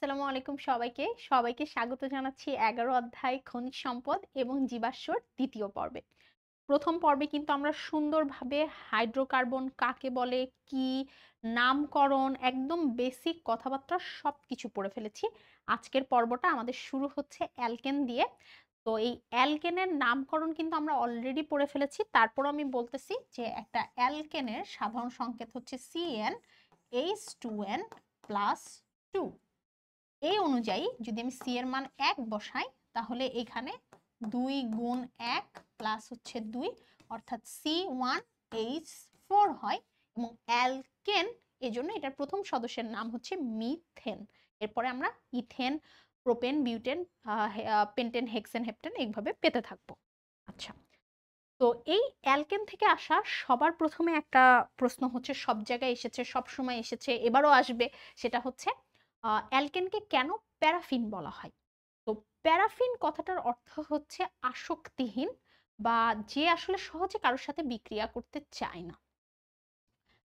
আসসালামু আলাইকুম সবাইকে। সবাইকে স্বাগত জানাচ্ছি ১১ অধ্যায় খনিজ সম্পদ এবং জীবাশ্মর ২য় পর্বে। ১ম পর্বে কিন্তু আমরা সুন্দরভাবে হাইড্রোকার্বন কাকে বলে, কি, নামকরণ, একদম বেসিক কথাবার্তা সবকিছু পড়ে ফেলেছি। আজকের পর্বটা আমাদের শুরু হচ্ছে অ্যালকেন দিয়ে। তো এই অ্যালকেনের নামকরণ কিন্তু আমরা অলরেডি পড়ে ফেলেছি। তারপরও আমি বলতেছি যে একটা অ্যালকেনের সাধারণ সংকেত হচ্ছে CnH2n+2। এই অনুযায়ী যদি আমি সি এর মান ১ বসাই তাহলে এখানে ২ গুণ ১ প্লাস হচ্ছে ২ অর্থাৎ C1H4 হয় এবং অ্যালকেন এজন্য এটার প্রথম সদস্যের নাম হচ্ছে মিথেন। এরপরে আমরা ethane, propane, butane, pentane, hexane, heptane এইভাবে পেতে থাকবো। আচ্ছা, তো এই অ্যালকেন থেকে আসা সবার প্রথমে একটা প্রশ্ন হচ্ছে, সব জায়গায় এসেছে, সব সময় এসেছে, এবারও আসবে। সেটা হচ্ছে অ্যালকেনকে কেন প্যারাফিন বলা হয়। তো প্যারাফিন কথাটার অর্থ হচ্ছে আসক্তিহীন, বা যে আসলে সহজে কারোর সাথে বিক্রিয়া করতে চায় না।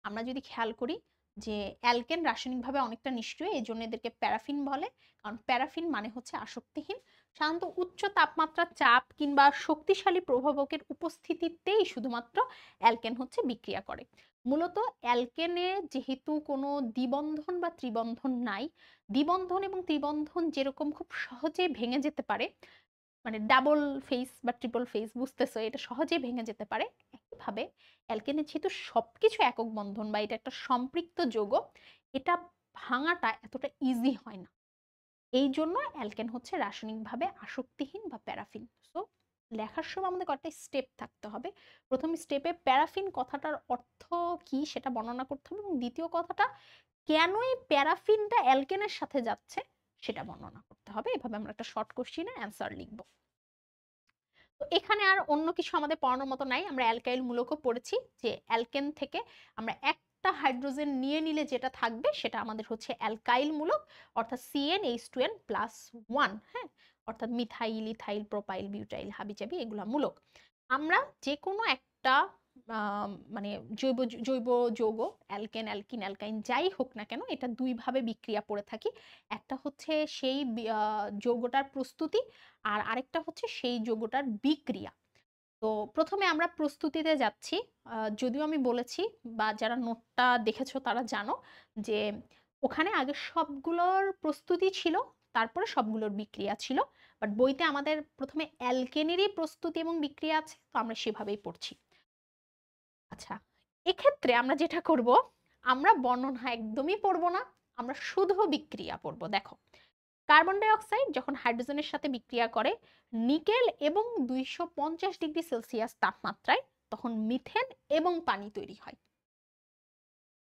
আমরা যদি খেয়াল করি যে অ্যালকেন রাসায়নিকভাবে অনেকটা নিষ্ক্রিয়, এই জন্য এদেরকে প্যারাফিন বলে। কারণ প্যারাফিন মানে হচ্ছে আসক্তিহীন। সাধারণত উচ্চ তাপমাত্রা, চাপ কিংবা শক্তিশালী প্রভাবকের উপস্থিতিতেই শুধুমাত্র অ্যালকেন হচ্ছে বিক্রিয়া করে। মূলত অ্যালকেনে যেহেতু কোনো দ্বিবন্ধন বা ত্রিবন্ধন নাই, দ্বিবন্ধন এবং ত্রিবন্ধন যেরকম খুব সহজে ভেঙে যেতে পারে, মানে ডাবল ফেস বা ট্রিপল ফেস, বুঝতেছো, এটা সহজেই ভেঙে যেতে পারে। একইভাবে অ্যালকেনের যেহেতু সবকিছু একক বন্ধন বা এটা একটা সম্পৃক্ত যৌগ, এটা ভাঙাটা এতটা ইজি হয় না। এই জন্য অ্যালকেন হচ্ছে রাসায়নিকভাবে আসক্তিহীন বা প্যারাফিন। সো লেখার সময় আমাদের কয়েকটা স্টেপ থাকতে হবে। প্রথম স্টেপে প্যারাফিন কথাটার অর্থ কি সেটা বর্ণনা করতে হবে, এবং দ্বিতীয় কথাটা কেন এই প্যারাফিনটা অ্যালকেনের সাথে যাচ্ছে সেটা বর্ণনা করতে হবে। এভাবে আমরা একটা শর্ট কোশ্চেনের অ্যান্সার লিখবো। তো এখানে আর অন্য কিছু আমাদের পড়ানোর মতো নাই। আমরা অ্যালকাইল মূলকও পড়েছি যে অ্যালকেন থেকে আমরা একটা হাইড্রোজেন নিয়ে নিলে যেটা থাকবে সেটা আমাদের হচ্ছে অ্যালকাইল মূলক, অর্থাৎ CnH2n+1। হ্যাঁ, অর্থাৎ মিথাইল, ইথাইল, প্রোপাইল, বিউটাইল, হাবিজাবি এগুলা মূলক। আমরা যে কোনো একটা মানে জৈব জৈব যৌগ, অ্যালকেন, অ্যালকিন, অ্যালকাইন যাই হোক না কেন, এটা দুই ভাবে বিক্রিয়া করে থাকি। একটা হচ্ছে সেই যৌগটার প্রস্তুতি, আর আরেকটা হচ্ছে সেই যৌগটার বিক্রিয়া। তো প্রথমে আমরা প্রস্তুতিতে যাচ্ছি। যদিও আমি বলেছি, বা যারা নোটটা দেখেছো তারা জানো, যে ওখানে আগে সবগুলোর প্রস্তুতি ছিল, তারপরে সবগুলোর বিক্রিয়া ছিল। বাট বইতে আমাদের প্রথমে অ্যালকেনেরই প্রস্তুতি এবং বিক্রিয়া আছে, তো আমরা সেভাবেই পড়ছি। আচ্ছা, এক্ষেত্রে আমরা যেটা করব, আমরা বর্ণনা একদমই পড়বো না, আমরা শুধু বিক্রিয়া পড়বো। দেখো, কার্বন ডাই অক্সাইড যখন হাইড্রোজেনের সাথে বিক্রিয়া করে নিকেল এবং 250 ডিগ্রি সেলসিয়াস তাপমাত্রায়, তখন মিথেন এবং পানি তৈরি হয়।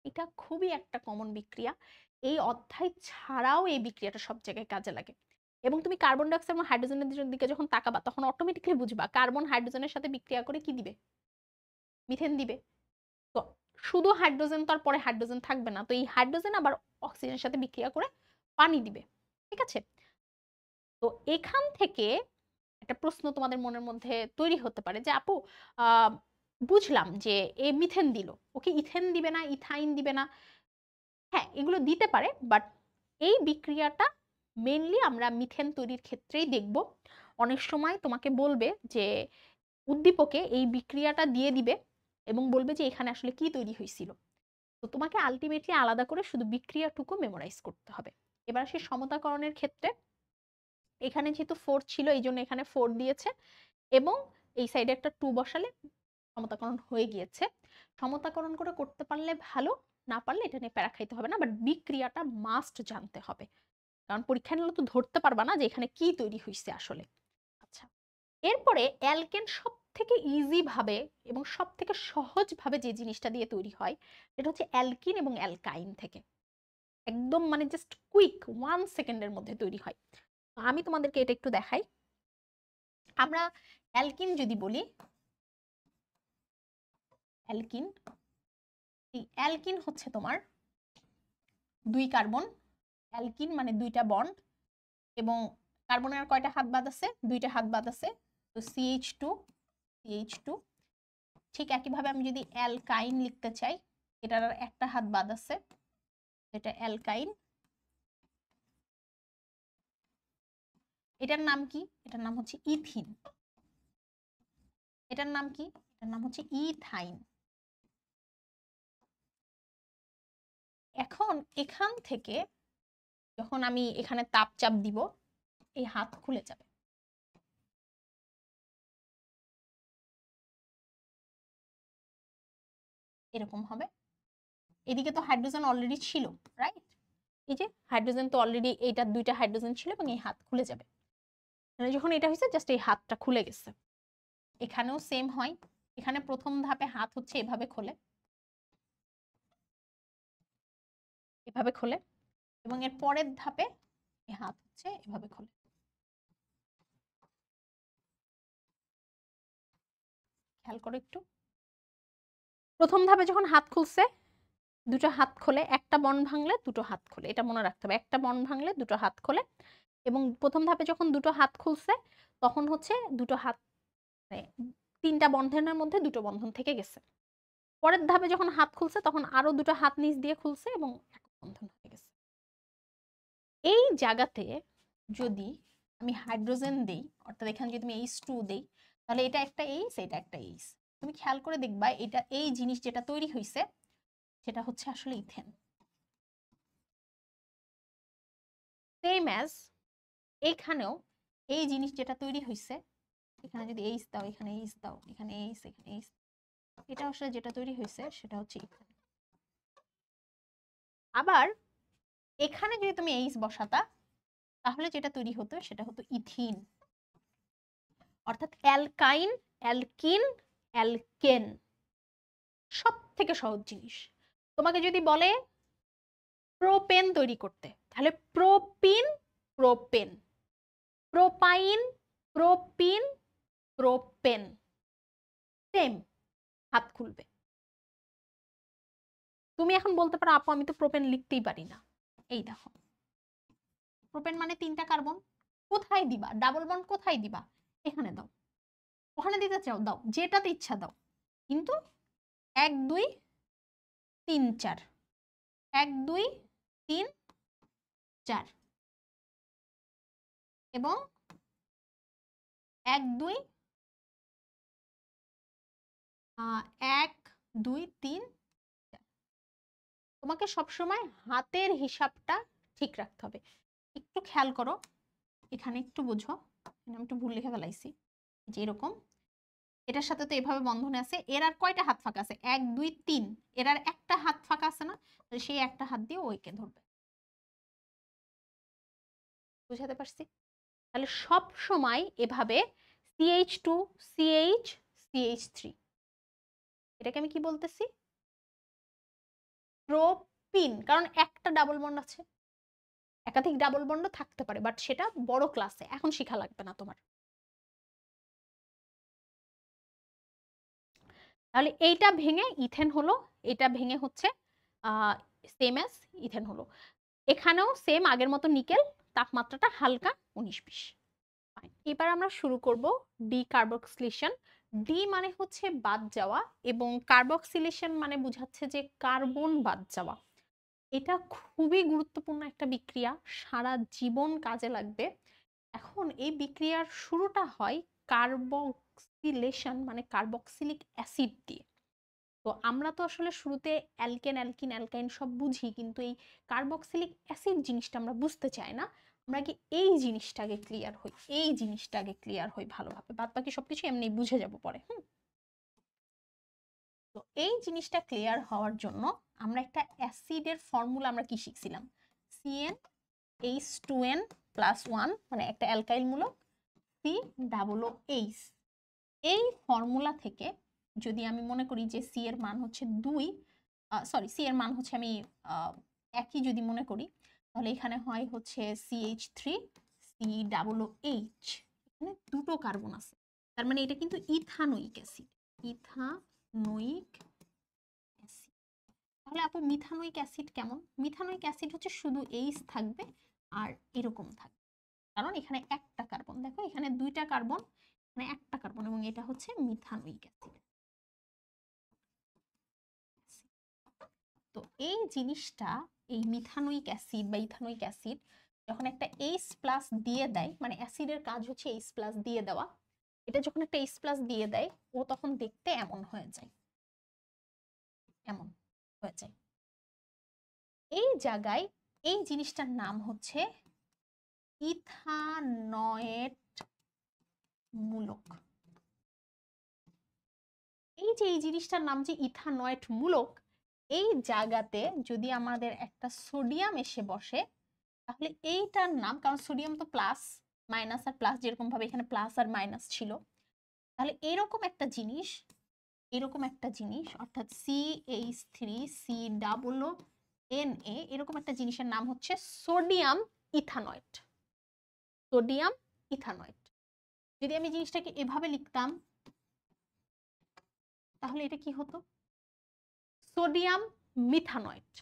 এটা খুবই একটা কমন বিক্রিয়া। এই অধ্যায় ছাড়াও এই বিক্রিয়াটা সব জায়গায় কাজে লাগে। এবং তুমি কার্বন ডাই অক্সাইড এবং হাইড্রোজেনের দিকে যখন তাকাবা, তখন অটোমেটিক্যালি বুঝবা কার্বন হাইড্রোজেনের সাথে বিক্রিয়া করে কি দিবে, মিথেন দিবে। তো শুধু হাইড্রোজেন, তো আর পরে হাইড্রোজেন থাকবে না, তো এই হাইড্রোজেন আবার অক্সিজেনের সাথে বিক্রিয়া করে পানি দিবে। ঠিক আছে, তো এখান থেকে একটা প্রশ্ন তোমাদের মনের মধ্যে তৈরি হতে পারে যে আপু, আহ বুঝলাম যে এ মিথেন দিল, ওকে ইথেন দিবে না, ইথাইন দিবে না? হ্যাঁ, এগুলো দিতে পারে, বাট এই বিক্রিয়াটা মেনলি আমরা মিথেন তৈরির ক্ষেত্রেই দেখব। অনেক সময় তোমাকে বলবে যে উদ্দীপকে এই বিক্রিয়াটা দিয়ে দিবে এবং বলবে যে এখানে আসলে কি তৈরি হয়েছিল। তো তোমাকে আলটিমেটলি আলাদা করে শুধু বিক্রিয়াটুকু মেমোরাইজ করতে হবে। এবার আসি সমতাকরণের ক্ষেত্রে। এখানে যেহেতু 4 ছিল, এই জন্য এখানে 4 দিয়েছে, এবং এই সাইডে একটা 2 বসালে সমতাকরণ হয়ে গিয়েছে। সমতাকরণ করে করতে পারলে ভালো, না পারলে এটা নিয়ে প্যারা খাইতে হবে না, বাট বিক্রিয়াটা মাস্ট জানতে হবে। কারণ পরীক্ষা নিলে তো ধরতে পারবা না যে এখানে কি তৈরি হয়েছে আসলে। আচ্ছা, এরপরে অ্যালকেন সব থেকে ইজি ভাবে এবং সব থেকে সহজ ভাবে যে জিনিসটা দিয়ে তৈরি হয় সেটা হচ্ছে অ্যালকিন এবং অ্যালকাইন থেকে। একদম মানে জাস্ট কুইক 1 সেকেন্ডের মধ্যে তৈরি হয়। আমি তোমাদেরকে এটা একটু দেখাই। আমরা অ্যালকিন যদি বলি, অ্যালকিন, এই অ্যালকিন হচ্ছে তোমার 2 কার্বন। অ্যালকিন মানে 2টা বন্ড, এবং কার্বনের আর কয়টা হাত বাদ আছে, 2টা হাত বাদ আছে। তো CH2, CH2। ঠিক একইভাবে আমি যদি অ্যালকাইন লিখতে চাই, এটার আর একটা হাত বাদ আছে, এটা অ্যালকাইন। এটার নাম কি? এটার নাম হচ্ছে ইথিন। এটার নাম কি? এটার নাম হচ্ছে ইথাইন। এখন এখান থেকে যখন আমি এখানে তাপচাপ দিব, এই হাত খুলে যাবে। এরকম হবে। এদিকে তো হাইড্রোজেন অলরেডি ছিল, রাইট? এই যে হাইড্রোজেন তো অলরেডি, এইটা দুইটা হাইড্রোজেন ছিল এবং এই হাত খুলে যাবে। মানে যখন এটা হয়েছে জাস্ট এই হাতটা খুলে গেছে। এখানেও সেম হয়। এখানে প্রথম ধাপে হাত হচ্ছে এভাবে খোলে, এভাবে খোলে, এবং এর পরের ধাপে এই হাত হচ্ছে এভাবে খোলে। খেয়াল করো একটু। প্রথম ধাপে যখন হাত খুলছে, দুটো হাত খোলে, একটা বন্ড ভাঙলে দুটো হাত খোলে, এটা মনে রাখতে হবে। একটা বন্ড ভাঙলে দুটো হাত খোলে। এবং প্রথম ধাপে যখন দুটো হাত খুলছে, তখন হচ্ছে দুটো হাত, তিনটা বন্ধনের মধ্যে দুটো বন্ধন থেকে গেছে। পরের ধাপে যখন হাত খুলছে, তখন আরো দুটো হাত নিচ দিয়ে খুলছে এবং এক বন্ধন হয়ে গেছে। এই জায়গাতে যদি আমি হাইড্রোজেন দেই, অর্থাৎ এখানে যদি আমি H2 দেই, তাহলে এটা একটা এইচ, এটা একটা এইচ। তুমি খেয়াল করে দেখবা, এটা এই জিনিস যেটা তৈরি হয়েছে সেটা হচ্ছে আসলে ইথেন। সেম অ্যাজ এইখানেও এই জিনিস যেটা তৈরি হয়েছে, এখানে যদি এইচ দাও, এখানে এইচ দাও, এখানে এইচ, এখানে এইচ, এটা আসলে যেটা তৈরি হয়েছে সেটা হচ্ছে ইথেন। আবার এখানে যদি তুমি এইচ বসাতা, তাহলে যেটা তৈরি হতো সেটা হতো ইথিন। অর্থাৎ অ্যালকাইন, অ্যালকিন, অ্যালকেন। সব থেকে সহজ জিনিস। তোমাকে যদি বলে প্রোপেন তৈরি করতে, তাহলে propene, propane, propyne, propene, propane. Same, হাত খুলবে। তুমি এখন বলতে পারো আপু আমি তো প্রোপেন লিখতেই পারি না। এই দেখো, প্রোপেন মানে 3টা কার্বন। কোথায় দিবা? ডাবল বন্ড কোথায় দিবা? এখানে দাও। ওখানে দিতে চাও দাও, যেটাতে ইচ্ছা দাও। কিন্তু 1 2 3 4, 1 2 3 4, এবং 1 2 1 2 3 4। তোমাকে সবসময় হাতের হিসাবটা ঠিক রাখতে হবে। একটু খেয়াল করো, এখানে একটু বুঝো, আমি একটু ভুল লিখে ফেলাইছি। যে এরকম, এটার সাথে তো এভাবে বন্ধনে আছে। এর আর কয়টা হাত ফাঁকা আছে? 1 2 3। এর আর একটা হাত ফাঁকা আছে না? সেই একটা হাত দিয়ে ওইকে ধরবে। বুঝাতে পারছি? তাহলে সব সময় এভাবে CH2 CH CH3, এটাকে আমি কি বলতেছি? প্রোপিন। কারণ একটা ডাবল বন্ড আছে, একাধিক ডাবল বন্ড থাকতে পারে, বাট সেটা বড় ক্লাসে, এখন শিখা লাগবে না তোমার। তাহলে এইটা ভেঙে ইথেন হলো, এটা ভেঙে হচ্ছে সেম এস ইথেন হলো। এখানেও সেম আগের মতো নিকেল, তাপমাত্রাটা হালকা 19-20। এবার আমরা শুরু করব ডিকার্বক্সিলেশন। ডি মানে হচ্ছে বাদ যাওয়া, এবং কার্বক্সিলেশন মানে বোঝাচ্ছে যে কার্বন বাদ যাওয়া। এটা খুবই গুরুত্বপূর্ণ একটা বিক্রিয়া, সারা জীবন কাজে লাগবে। এখন এই বিক্রিয়ার শুরুটা হয় কার্বক্সিলেশন মানে কার্বক্সিলিক অ্যাসিড দিয়ে। তো আমরা তো আসলে শুরুতে অ্যালকেন, অ্যালকিন, অ্যালকাইন সব বুঝি, কিন্তু এই কার্বক্সিলিক অ্যাসিড জিনিসটা আমরা বুঝতে চাই না। আমরা কি এই জিনিসটাকে ক্লিয়ার হই, এই জিনিসটাকে ক্লিয়ার হই ভালোভাবে, বাদ বাকি সবকিছু এমনি বুঝে যাব পরে। তো এই জিনিসটা ক্লিয়ার হওয়ার জন্য আমরা একটা অ্যাসিডের ফর্মুলা আমরা কি শিখছিলাম? CnH2n+1, মানে একটা অ্যালকাইল মূলক, COOH। এই ফর্মুলা থেকে যদি আমি মনে করি যে সি এর মান হচ্ছে 2, সরি সি এর মান হচ্ছে আমি একই যদি মনে করি, তাহলে এখানে হয় হচ্ছে CH3COOH। এখানে দুটো কার্বন আছে, তার মানে এটা কিন্তু ইথানোয়িক অ্যাসিড। Ethanoic acid. তাহলে আপু মিথানোয়িক অ্যাসিড কেমন? মিথানোয়িক অ্যাসিড হচ্ছে শুধু এইচ থাকবে আর এরকম থাকবে, কারণ এখানে একটা কার্বন, দেখো এখানে 2টা কার্বন, মানে একটা কার্বন, এবং এটা হচ্ছে মিথানোয়িক অ্যাসিড। তো এই জিনিসটা, এই মিথানোয়িক অ্যাসিড বা ইথানোয়িক অ্যাসিড যখন একটা H+ দিয়ে দেয়, মানে অ্যাসিডের কাজ হচ্ছে H+ দিয়ে দেওয়া, এটা যখন একটা H+ দিয়ে দেয় ও তখন দেখতে এমন হয়ে যায়, এমন হয়ে যায়। এই জায়গায় এই জিনিসটার নাম হচ্ছে ইথানয়েট মূলক। এই যে এই জিনিসটার নাম যে ইথানয়েট মূলক, এই জায়গাতে যদি আমাদের একটা সোডিয়াম এসে বসে তাহলে এইটার নাম, কারণ সোডিয়াম তো প্লাস মাইনাস আর প্লাস, যেরকম ভাবে এখানে প্লাস আর মাইনাস ছিল, তাহলে এরকম একটা জিনিস, এরকম একটা জিনিস অর্থাৎ CH3COO Na, এরকম একটা জিনিসের নাম হচ্ছে সোডিয়াম ইথানয়েট। Sodium ethanoate. যদি আমি জিনিসটাকে এভাবে লিখতাম তাহলে এটা কি হতো? সোডিয়াম মিথানয়েট।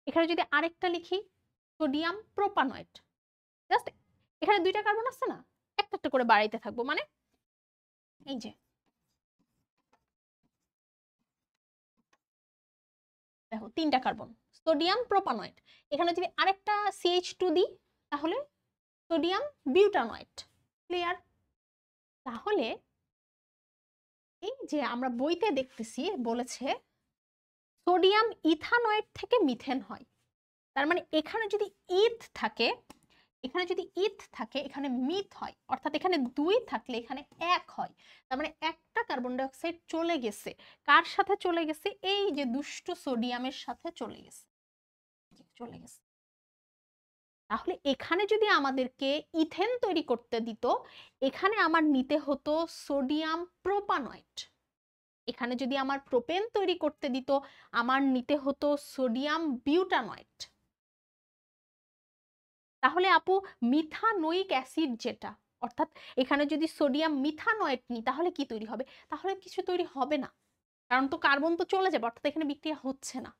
এখানে যদি আরেকটা লিখি সোডিয়াম প্রোপানয়েট। জাস্ট এখানে দুইটা কার্বন আছে না, একটা একটা করে বাড়াইতে থাকবো, মানে এই যে দেখো তিনটা কার্বন, সোডিয়াম প্রোপানয়েট। এখানে যদি আরেকটা CH2 দিই তাহলে সোডিয়াম বিউটানয়েট। ক্লিয়ার? তাহলে এই যে আমরা বইতে দেখতেছি বলেছে সোডিয়াম ইথানয়েট থেকে মিথেন হয়, তার মানে এখানে যদি ইথ থাকে, এখানে যদি ইথ থাকে এখানে মিথ হয়, অর্থাৎ এখানে 2 থাকলে এখানে 1 হয়। তার মানে একটা কার্বন ডাই অক্সাইড চলে গেছে, কার সাথে চলে গেছে? এই যে দুষ্ট সোডিয়ামের সাথে চলে গেছে, চলে গেছে। তাহলে এখানে যদি আমাদেরকে ইথেন তৈরি করতে দিত, এখানে আমার নিতে হতো সোডিয়াম প্রোপানয়েট। এখানে যদি আমার প্রোপেন তৈরি করতে দিত আমার নিতে হতো সোডিয়াম বিউটানয়েট। তাহলে আপু মিথানোইক অ্যাসিড যেটা, অর্থাৎ এখানে যদি সোডিয়াম মিথানয়েট নিই তাহলে কি তৈরি হবে? তাহলে কিছু তৈরি হবে না, কারণ তো কার্বন তো চলে যাবে, অর্থাৎ এখানে বিক্রিয়া হচ্ছে না।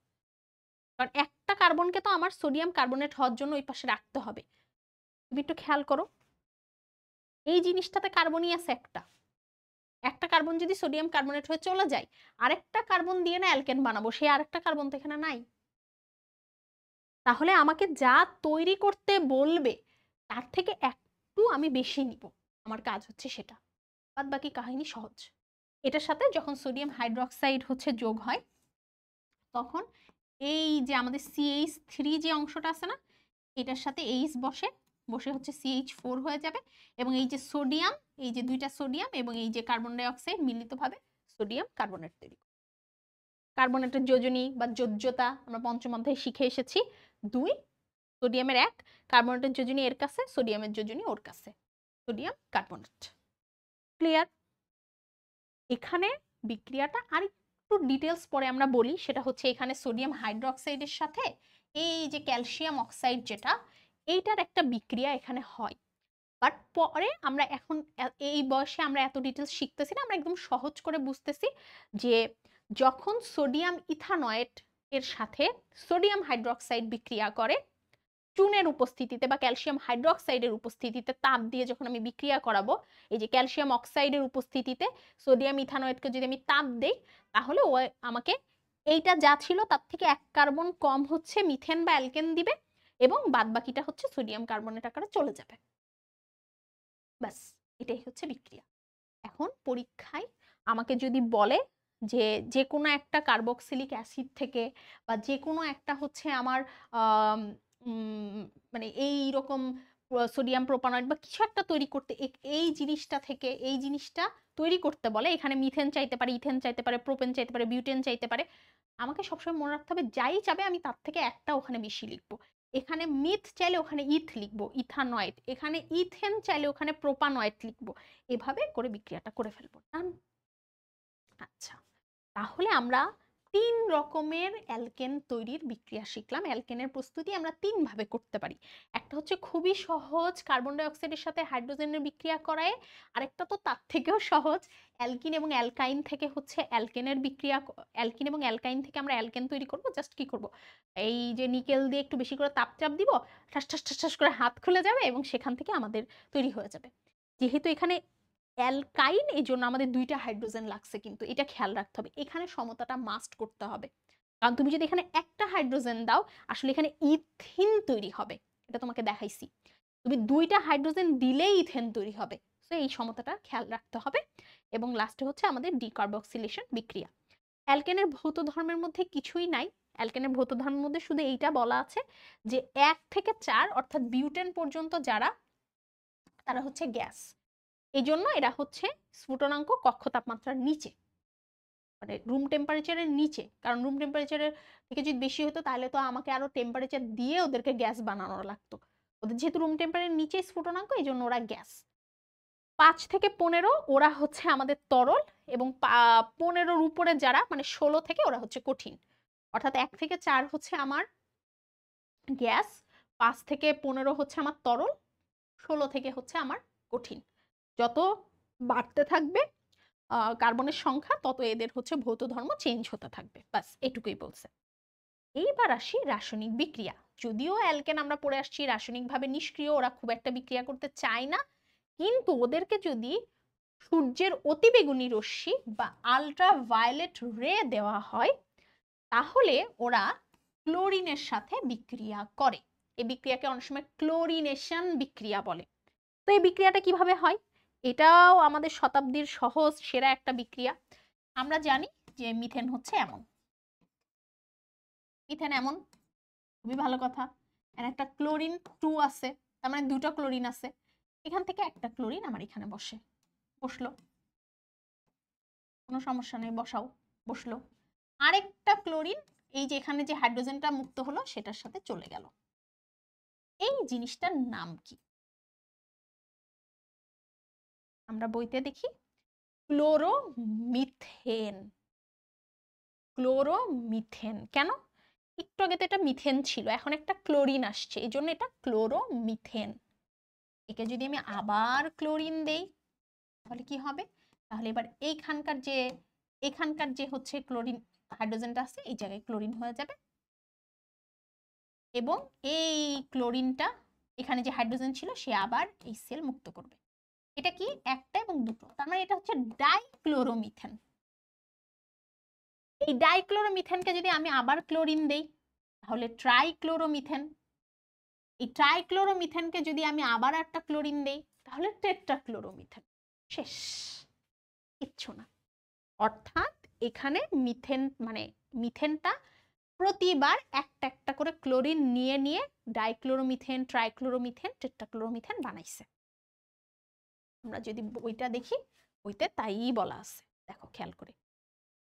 কারণ একটা কার্বনকে তো আমার সোডিয়াম কার্বনেট হওয়ার জন্য ওই পাশে রাখতে হবে। তুমি একটু খেয়াল করো, এই জিনিসটাতে কার্বনই আছে একটা, একটা কার্বন যদি সোডিয়াম কার্বনেট হয়ে চলে যায়, আরেকটা কার্বন দিয়ে না অ্যালকেন বানাবো, সেই আরেকটা কার্বন তো এখানে নাই। তাহলে আমাকে যা তৈরি করতে বলবে তার থেকে একটু আমি বেশি নিব, আমার কাজ হচ্ছে সেটা, বাদ বাকি কাহিনী সহজ। এটার সাথে যখন সোডিয়াম হাইড্রোক্সাইড হচ্ছে যোগ হয় তখন এই যে আমাদের CH3 যে অংশটা আছে না, এটার সাথে H বসে, বসে হচ্ছে CH4 হয়ে যাবে, এবং এই যে সোডিয়াম, এই যে দুইটা সোডিয়াম এবং এই যে carbon die oxide মিলিতভাবে sodium carbonate তৈরি। কার্বনেটের যোজনী বা যোজ্যতা আমরা পঞ্চম অধ্যায়ে শিখে এসেছি, 2, সোডিয়ামের 1, কার্বনেটের যোজনী এর কাছে, সোডিয়ামের যোজনী ওর কাছে, সোডিয়াম কার্বনেট। ক্লিয়ার? এখানে বিক্রিয়াটা আর একটু ডিটেলস পরে আমরা বলি, সেটা হচ্ছে এখানে সোডিয়াম হাইড্রোক্সাইডের সাথে এই যে ক্যালসিয়াম অক্সাইড যেটা, এইটার একটা বিক্রিয়া এখানে হয়। বাট পরে আমরা এখন এই বয়সে আমরা এত ডিটেলস শিখতেছি না, আমরা একদম সহজ করে বুঝতেছি যে যখন সোডিয়াম ইথানয়েট এর সাথে সোডিয়াম হাইড্রোক্সাইড বিক্রিয়া করে চুনের উপস্থিতিতে বা ক্যালসিয়াম হাইড্রোক্সাইডের উপস্থিতিতে তাপ দিয়ে যখন আমি বিক্রিয়া করাবো, এই যে ক্যালসিয়াম অক্সাইডের উপস্থিতিতে সোডিয়াম ইথানয়েটকে যদি আমি তাপ দেই তাহলে ও আমাকে এইটা যা ছিল তার থেকে 1 কার্বন কম হচ্ছে মিথেন বা অ্যালকেন দিবে, এবং বাদ বাকিটা হচ্ছে সোডিয়াম কার্বনেট আকারে চলে যাবে। ব্যাস, এটাই হচ্ছে বিক্রিয়া। এখন পরীক্ষায় আমাকে যদি বলে যে যে কোনো একটা কার্বক্সিলিক অ্যাসিড থেকে বা যে কোনো একটা হচ্ছে আমার মানে এই রকম সোডিয়াম প্রোপানয়েট বা কিছু একটা তৈরি করতে, এই জিনিসটা থেকে এই জিনিসটা তৈরি করতে বলে, এখানে মিথেন চাইতে পারে, ইথেন চাইতে পারে, প্রোপেন চাইতে পারে, বিউটেন চাইতে পারে, আমাকে সবসময় মনে রাখতে হবে যাই চাবে আমি তার থেকে একটা ওখানে বেশি লিখবো। এখানে মিথ চাইলে ওখানে ইথ লিখবো, ইথানয়েট, এখানে ইথেন চাইলে ওখানে প্রোপানয়েট লিখবো, এভাবে করে বিক্রিয়াটা করে ফেলবো। আচ্ছা, তাহলে আমরা 3 রকমের অ্যালকেন তৈরির বিক্রিয়া শিখলাম। অ্যালকেনের প্রস্তুতি আমরা 3 ভাবে করতে পারি। একটা হচ্ছে খুবই সহজ, কার্বন ডাই অক্সাইডের সাথে হাইড্রোজেনের বিক্রিয়া করায়, আরেকটা তো তার থেকেও সহজ, অ্যালকিন এবং অ্যালকাইন থেকে হচ্ছে অ্যালকেনের বিক্রিয়া, অ্যালকিন এবং অ্যালকাইন থেকে আমরা অ্যালকেন তৈরি করব। জাস্ট কি করব, এই যে নিকেল দিয়ে একটু বেশি করে তাপ চাপ দিব, ঠাস ঠাস ঠাস ঠাস করে হাত খুলে যাবে এবং সেখান থেকে আমাদের তৈরি হয়ে যাবে। যেহেতু এখানে অ্যালকাইন, এই জন্য আমাদের 2টা হাইড্রোজেন লাগছে, কিন্তু এটা খেয়াল রাখতে হবে এখানে সমতাটা মাস্ট করতে হবে, কারণ তুমি যদি এখানে একটা হাইড্রোজেন দাও আসলে এখানে ইথিন তৈরি হবে, এটা তোমাকে দেখাইছি। তুমি 2টা হাইড্রোজেন দিলেই ইথেন তৈরি হবে। তো এই সমতাটা খেয়াল রাখতে হবে। এবং লাস্টে হচ্ছে আমাদের ডিকার্বক্সিলেশন বিক্রিয়া। অ্যালকেনের ভৌত ধর্মের মধ্যে কিছুই নাই। অ্যালকেনের ভৌত ধর্মের মধ্যে শুধু এইটা বলা আছে যে 1 থেকে 4 অর্থাৎ বিউটেন পর্যন্ত যারা, তারা হচ্ছে গ্যাস। এই জন্য এরা হচ্ছে স্ফুটনাঙ্ক কক্ষ তাপমাত্রার নিচে, মানে রুম টেম্পারেচারের নিচে। কারণ রুম টেম্পারেচারের থেকে যদি বেশি হতো তাহলে তো আমাকে আরো টেম্পারেচার দিয়ে ওদেরকে গ্যাস বানানো লাগতো। ওদের যেহেতু রুম টেম্পারেচারের নিচে স্ফুটনাঙ্ক, এই জন্য ওরা গ্যাস। 5 থেকে 15 ওরা হচ্ছে আমাদের তরল, এবং 15-র উপরে যারা মানে 16 থেকে ওরা হচ্ছে কঠিন। অর্থাৎ 1 থেকে 4 হচ্ছে আমার গ্যাস, 5 থেকে 15 হচ্ছে আমার তরল, 16 থেকে হচ্ছে আমার কঠিন। যত বাড়তে থাকবে কার্বনের সংখ্যা, তত এদের হচ্ছে ভৌত ধর্ম চেঞ্জ হতে থাকবে। বাস এটুকুই বলছে। এইবার আসি রাসায়নিক বিক্রিয়া। যদিও অ্যালকেন আমরা পড়ে আসছি রাসায়নিকভাবে নিষ্ক্রিয়, ওরা খুব একটা বিক্রিয়া করতে চায় না, কিন্তু ওদেরকে যদি সূর্যের অতিবেগুনি রশ্মি বা আলট্রা ভায়োলেট রে দেওয়া হয়, তাহলে ওরা ক্লোরিনের সাথে বিক্রিয়া করে। এই বিক্রিয়াকে অনেক সময় ক্লোরিনেশন বিক্রিয়া বলে। তো এই বিক্রিয়াটা কিভাবে হয়? এটাও আমাদের শতাব্দীর সহজ সেরা একটা বিক্রিয়া। আমরা জানি যে মিথেন হচ্ছে এমন, মিথেন এমন, খুবই ভালো কথা। এর একটা ক্লোরিন 2 আছে, তার মানে 2টা ক্লোরিন আছে। এখান থেকে একটা ক্লোরিন আমার এখানে বসলো, কোনো সমস্যা নেই, বসাও, বসলো। আরেকটা ক্লোরিন এই যে এখানে যে হাইড্রোজেনটা মুক্ত হলো সেটার সাথে চলে গেল। এই জিনিসটার নাম কি? আমরা বইতে দেখি ক্লোরোমিথেন। ক্লোরোমিথেন কেন? একটু আগে তো এটা মিথেন ছিল, এখন একটা ক্লোরিন আসছে, এই জন্য এটা ক্লোরোমিথেন। একে যদি আমি আবার ক্লোরিন দেই তাহলে কি হবে? তাহলে এবার এখানকার যে হচ্ছে ক্লোরিন হাইড্রোজেনটা আছে, এই জায়গায় ক্লোরিন হয়ে যাবে, এবং এই ক্লোরিনটা এখানে যে হাইড্রোজেন ছিল সে আবার এই সেল মুক্ত করবে। এটা কি? একটা এবং দুটো, তার মানে এটা হচ্ছে ডাইক্লোরোমিথেন। এই ডাইক্লোরোমিথেনকে যদি আমি আবার ক্লোরিন দেই তাহলে ট্রাইক্লোরোমিথেন। এই ট্রাইক্লোরোমিথেনকে যদি আমি আবার একটা ক্লোরিন দেই তাহলে টেট্রাক্লোরোমিথেন। শেষ, কিচ্ছু না। অর্থাৎ এখানে মিথেন মানে মিথেনটা প্রতিবার একটা একটা করে ক্লোরিন নিয়ে নিয়ে ডাইক্লোরোমিথেন, ট্রাইক্লোরোমিথেন, টেট্রাক্লোরোমিথেন বানাইছে। আমরা যদি বইটা দেখি, বইতে তাই বলা আছে। দেখো খেয়াল করে,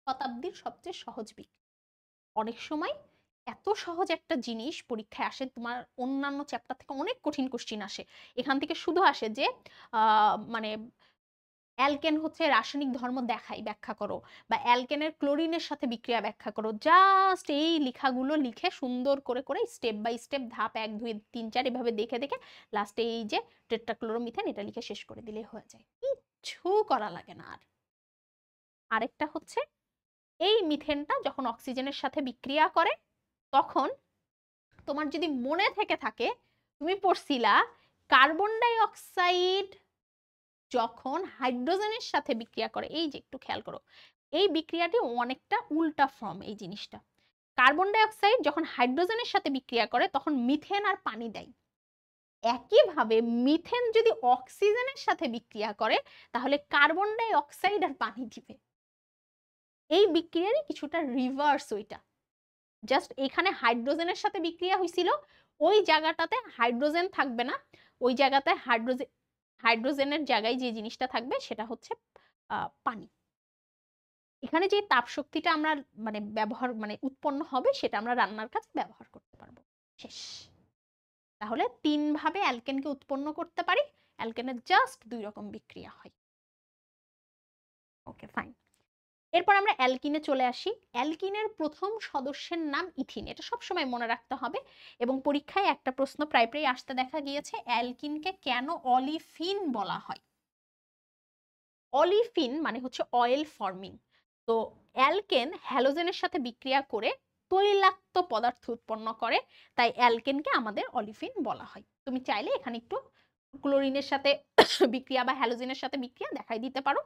শতাব্দীর সবচেয়ে সহজ বিক্রিয়া। অনেক সময় এত সহজ একটা জিনিস পরীক্ষায় আসে, তোমার অন্যান্য চ্যাপ্টার থেকে অনেক কঠিন কোশ্চিন আসে, এখান থেকে শুধু আসে যে মানে অ্যালকেন হচ্ছে রাসায়নিক ধর্ম ব্যাখ্যা করো, বা অ্যালকেনের ক্লোরিনের সাথে বিক্রিয়া ব্যাখ্যা করো। জাস্ট এই লেখাগুলো লিখে সুন্দর করে করে স্টেপ বাই স্টেপ ধাপ 1 2 3 4 এভাবে দেখে দেখে লাস্টে এই যে টেট্রাক্লোরোমিথেন এটা লিখে শেষ করে দিলেই হয়ে যায়, কিচ্ছু করা লাগে না। আর আরেকটা হচ্ছে এই মিথেনটা যখন অক্সিজেনের সাথে বিক্রিয়া করে, তখন তোমার যদি মনে থেকে থাকে, তুমি পড়ছিলা কার্বন ডাই অক্সাইড যখন হাইড্রোজেনের সাথে বিক্রিয়া করে, এই যে একটু খেয়াল করো, এই বিক্রিয়াটি অনেকটা উল্টা ফর্ম। এই জিনিসটা, কার্বন ডাই অক্সাইড যখন হাইড্রোজেনের সাথে বিক্রিয়া করে তখন মিথেন আর পানি দেয়। একইভাবে মিথেন যদি অক্সিজেনের সাথে বিক্রিয়া করে তাহলে কার্বন ডাই অক্সাইড আর পানি দিবে। এই বিক্রিয়ারই কিছুটা রিভার্স ওইটা। জাস্ট এখানে হাইড্রোজেনের সাথে বিক্রিয়া হয়েছিল, ওই জায়গাটাতে হাইড্রোজেন থাকবে না, ওই জায়গাতে হাইড্রোজেনের জায়গায় যে জিনিসটা থাকবে সেটা হচ্ছে পানি। এখানে যে তাপ শক্তিটা আমরা উৎপন্ন হবে সেটা আমরা রান্নার কাজে ব্যবহার করতে পারবো। শেষ। তাহলে 3 ভাবে অ্যালকেনকে উৎপন্ন করতে পারি। অ্যালকেনের জাস্ট 2 রকম বিক্রিয়া হয়। Okay fine. এরপর আমরা অ্যালকিনে চলে আসি। অ্যালকিনের প্রথম সদস্যের নাম ইথিন, এটা সবসময় মনে রাখতে হবে। এবং পরীক্ষায় একটা প্রশ্ন প্রায় প্রায় আসতে দেখা গিয়েছে, অ্যালকিনকে কেন অলিফিন বলা হয়? অলিফিন মানে হচ্ছে অয়েল ফর্মিং। তো অ্যালকেন হ্যালোজেনের সাথে বিক্রিয়া করে তৈলাক্ত পদার্থ উৎপন্ন করে, তাই অ্যালকেনকে আমাদের অলিফিন বলা হয়। তুমি চাইলে এখানে একটু ক্লোরিনের সাথে বিক্রিয়া বা হ্যালোজেনের সাথে বিক্রিয়া দেখাই দিতে পারো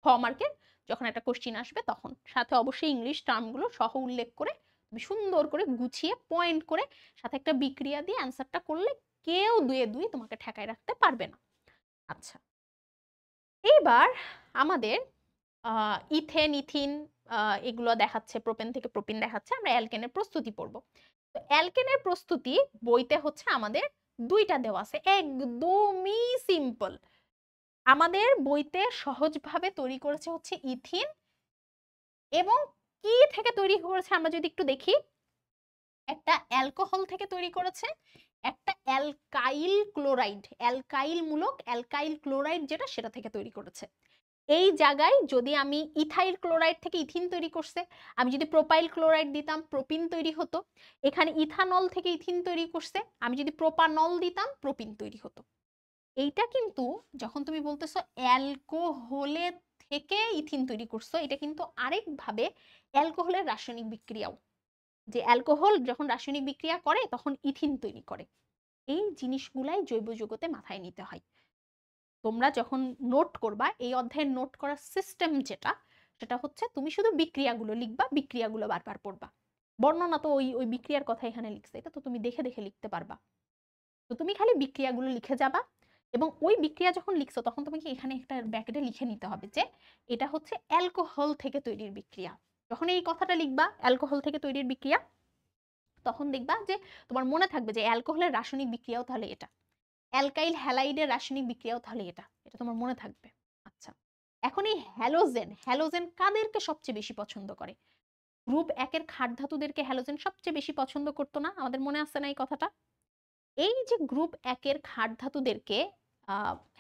হলমার্কের যখন একটা কোশ্চিন আসবে, তখন সাথে অবশ্যই ইংলিশ টার্মগুলো সহ উল্লেখ করে তুমি সুন্দর করে গুছিয়ে পয়েন্ট করে সাথে একটা বিক্রিয়া দিয়ে অ্যান্সারটা করলে কেউ 2 এ 2 তোমাকে ঠেকায় রাখতে পারবে না। আচ্ছা, এইবার আমাদের ইথেন, ইথিন এগুলো দেখাচ্ছে, প্রোপেন থেকে প্রোপিন দেখাচ্ছে। আমরা অ্যালকেনের প্রস্তুতি পড়ব। তো অ্যালকেনের প্রস্তুতি বইতে হচ্ছে আমাদের 2টা দেওয়া আছে, একদমই সিম্পল। আমাদের বইতে সহজভাবে তৈরি করেছে হচ্ছে ইথিন, এবং কি থেকে তৈরি করেছে আমরা যদি একটু দেখি, একটা অ্যালকোহল থেকে তৈরি করেছে, একটা অ্যালকাইল ক্লোরাইড, অ্যালকাইল মূলক অ্যালকাইল ক্লোরাইড যেটা, সেটা থেকে তৈরি করেছে। এই জায়গায় যদি আমি ইথাইল ক্লোরাইড থেকে ইথিন তৈরি করছে, আমি যদি প্রোপাইল ক্লোরাইড দিতাম প্রোপিন তৈরি হতো। এখানে ইথানল থেকে ইথিন তৈরি করছে, আমি যদি প্রোপানল দিতাম প্রোপিন তৈরি হতো। এইটা কিন্তু যখন তুমি বলতেছো অ্যালকোহলের থেকে ইথিন তৈরি করছো, এটা কিন্তু আরেকভাবে অ্যালকোহলের রাসায়নিক বিক্রিয়াও, যে অ্যালকোহল যখন রাসায়নিক বিক্রিয়া করে তখন ইথিন তৈরি করে। এই জিনিসগুলাই জৈব জগতে মাথায় নিতে হয়। তোমরা যখন নোট করবা, এই অধ্যায়ের নোট করার সিস্টেম যেটা, সেটা হচ্ছে তুমি শুধু বিক্রিয়াগুলো লিখবা, বিক্রিয়াগুলো বারবার পড়বা। বর্ণনা তো ওই ওই বিক্রিয়ার কথা এখানে লিখছে, এটা তো তুমি দেখে দেখে লিখতে পারবা। তো তুমি খালি বিক্রিয়াগুলো লিখে যাবা, এবং ওই বিক্রিয়া যখন লিখছো তখন তোমাকে এখানে একটা ব্র্যাকেটে লিখে নিতে হবে যে এটা হচ্ছে অ্যালকোহল থেকে তৈরির বিক্রিয়া। যখন এই কথাটা লিখবা অ্যালকোহল থেকে তৈরির বিক্রিয়া, তখন দেখবা যে তোমার মনে থাকবে যে অ্যালকোহলের রাসায়নিক বিক্রিয়াও তাহলে এটা, অ্যালকাইল হ্যালাইডের রাসায়নিক বিক্রিয়াও তাহলে এটা, এটা তোমার মনে থাকবে। আচ্ছা, এখন এই হ্যালোজেন, হ্যালোজেন কাদেরকে সবচেয়ে বেশি পছন্দ করে? গ্রুপ 1 এর ক্ষার ধাতুদেরকে হ্যালোজেন সবচেয়ে বেশি পছন্দ করতো না? আমাদের মনে আছে না এই কথাটা? এই যে গ্রুপ 1 এর ক্ষার ধাতুদেরকে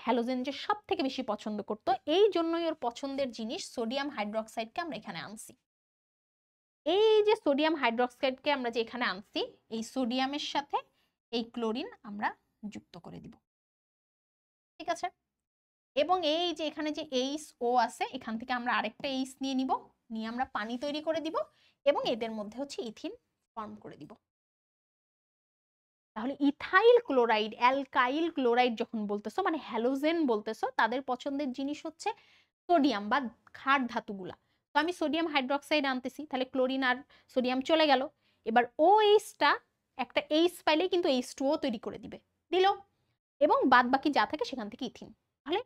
হ্যালোজেন যে সব থেকে বেশি পছন্দ করতো, এই জন্যই ওর পছন্দের জিনিস সোডিয়াম হাইড্রোক্সাইডকে আমরা এখানে আনছি। এই যে সোডিয়াম হাইড্রোক্সাইডকে আমরা যে এখানে আনছি, এই সোডিয়ামের সাথে এই ক্লোরিন আমরা যুক্ত করে দিব, ঠিক আছে? এবং এই যে এখানে যে HO আছে, এখান থেকে আমরা আরেকটা H নিয়ে নিব, নিয়ে আমরা পানি তৈরি করে দিব, এবং এদের মধ্যে হচ্ছে ইথিন ফর্ম করে দিব। তাহলে ইথাইল ক্লোরাইড, অ্যালকাইল ক্লোরাইড যখন বলতেছো, মানে হ্যালোজেন বলতেছো, তাদের পছন্দের জিনিস হচ্ছে সোডিয়াম বা ক্ষার ধাতুগুলা। তো আমি সোডিয়াম হাইড্রোক্সাইড আনতেছি, তাহলে ক্লোরিন আর সোডিয়াম চলে গেল। এবার OH-টা একটা H পাইলেই কিন্তু H2O তৈরি করে দিবে, দিল, এবং বাদ বাকি যা থাকে সেখান থেকে ইথিন। তাহলে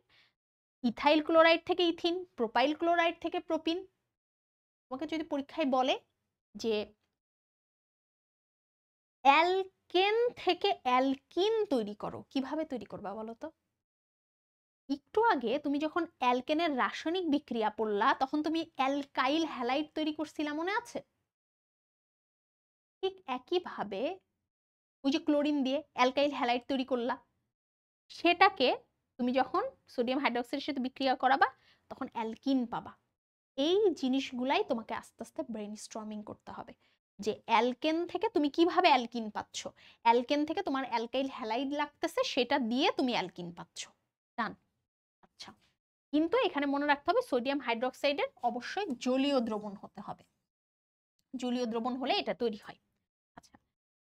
ইথাইল ক্লোরাইড থেকে ইথিন, প্রোপাইল ক্লোরাইড থেকে প্রোপিন। তোমাকে যদি পরীক্ষায় বলে যে অ্যালকেন থেকে অ্যালকিন তৈরি করো, কিভাবে তৈরি করবা বলো তো? একটু আগে তুমি যখন অ্যালকেনের রাসায়নিক বিক্রিয়া পড়লা, তখন তুমি অ্যালকাইল হ্যালাইড তৈরি করছিলা, মনে আছে? ঠিক একইভাবে ওই যে ক্লোরিন দিয়ে অ্যালকাইল হ্যালাইড তৈরি করলা, সেটাকে তুমি যখন সোডিয়াম হাইড্রোক্সাইডের সাথে বিক্রিয়া করাবা, তখন অ্যালকিন পাবা। এই জিনিসগুলাই তোমাকে আস্তে আস্তে ব্রেইনস্টর্মিং করতে হবে, যে অ্যালকেন থেকে তুমি কিভাবে অ্যালকিন পাচ্ছ, অ্যালকেন থেকে তোমার অ্যালকাইল হ্যালাইড লাগতেছে, সেটা দিয়ে তুমি অ্যালকিন পাচ্ছ। ডান। আচ্ছা, কিন্তু এখানে মনে রাখতে হবে সোডিয়াম হাইড্রোক্সাইডের অবশ্যই জলীয় দ্রবণ হতে হবে, জলীয় দ্রবণ হলে এটা তৈরি হয়। আচ্ছা,